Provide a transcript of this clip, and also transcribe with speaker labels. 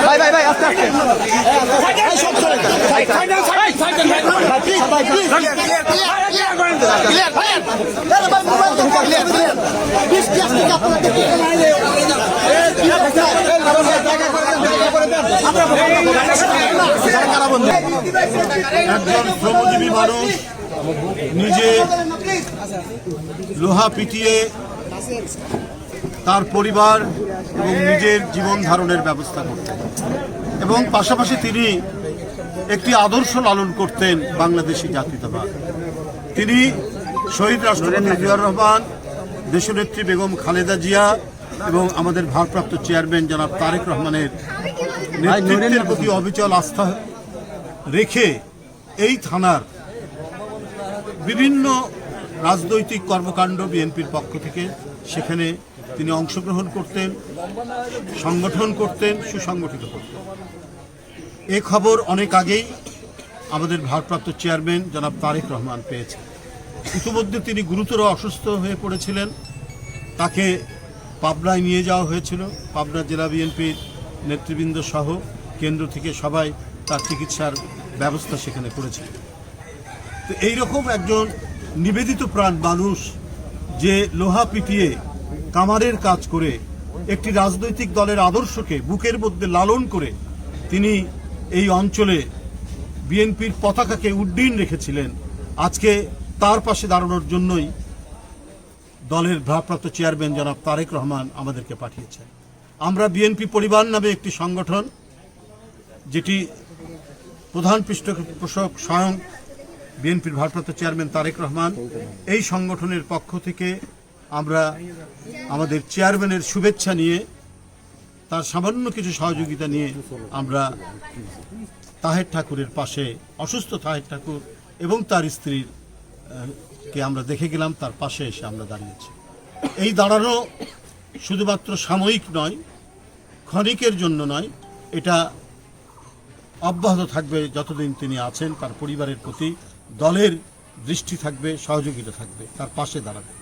Speaker 1: ভাই ভাই ভাই আস্তে আস্তে
Speaker 2: একজন শ্রমজীবী মানুষ নিজে লোহা পিটিয়ে তার পরিবার এবং নিজের জীবন ধারণের ব্যবস্থা করতেন এবং পাশাপাশি তিনি একটি আদর্শ লালন করতেন বাংলাদেশি জাতীয়তাবাদ। তিনি শহীদ রাষ্ট্রপতি জিয়াউর রহমান, দেশনেত্রী বেগম খালেদা জিয়া এবং আমাদের ভারপ্রাপ্ত চেয়ারম্যান জনাব তারেক রহমানের নেতৃত্বের প্রতি অবিচল আস্থা রেখে এই থানার বিভিন্ন রাজনৈতিক কর্মকাণ্ড বিএনপির পক্ষ থেকে সেখানে তিনি অংশগ্রহণ করতেন, সংগঠন করতেন, সুসংগঠিত করতেন। এ খবর অনেক আগেই আমাদের ভারপ্রাপ্ত চেয়ারম্যান জনাব তারেক রহমান পেয়েছেন। ইতিমধ্যে তিনি গুরুতর অসুস্থ হয়ে পড়েছিলেন, তাকে পাবনায় নিয়ে যাওয়া হয়েছিল। পাবনা জেলা বিএনপির নেতৃবৃন্দ সহ কেন্দ্র থেকে সবাই তার চিকিৎসার ব্যবস্থা সেখানে করেছিল। তো এইরকম একজন নিবেদিত প্রাণ মানুষ যে লোহা পিটিয়ে কামারের কাজ করে একটি রাজনৈতিক দলের আদর্শকে বুকের মধ্যে লালন করে তিনি এই অঞ্চলে বিএনপির পতাকাকে উড্ডীন রেখেছিলেন, আজকে তার পাশে দাঁড়ানোর জন্যই দলের ভারপ্রাপ্ত চেয়ারম্যান জনাব তারেক রহমান আমাদেরকে পাঠিয়েছেন। আমরা বিএনপি পরিবার নামে একটি সংগঠন, যেটি প্রধান পৃষ্ঠপোষক স্বয়ং বিএনপির ভারপ্রাপ্ত চেয়ারম্যান তারেক রহমান, এই সংগঠনের পক্ষ থেকে আমরা আমাদের চেয়ারম্যানের শুভেচ্ছা নিয়ে, তার সামান্য কিছু সহযোগিতা নিয়ে আমরা তাহের ঠাকুরের পাশে, অসুস্থ তাহের ঠাকুর এবং তার স্ত্রীর কে আমরা দেখে গেলাম, তার পাশে এসে আমরা দাঁড়িয়েছি। এই দাঁড়ানো শুধুমাত্র সাময়িক নয়, ক্ষণিকের জন্য নয়, এটা অব্যাহত থাকবে যতদিন তিনি আছেন। তার পরিবারের প্রতি দলের দৃষ্টি থাকবে, সহযোগিতা থাকবে, তার পাশে দাঁড়াবে।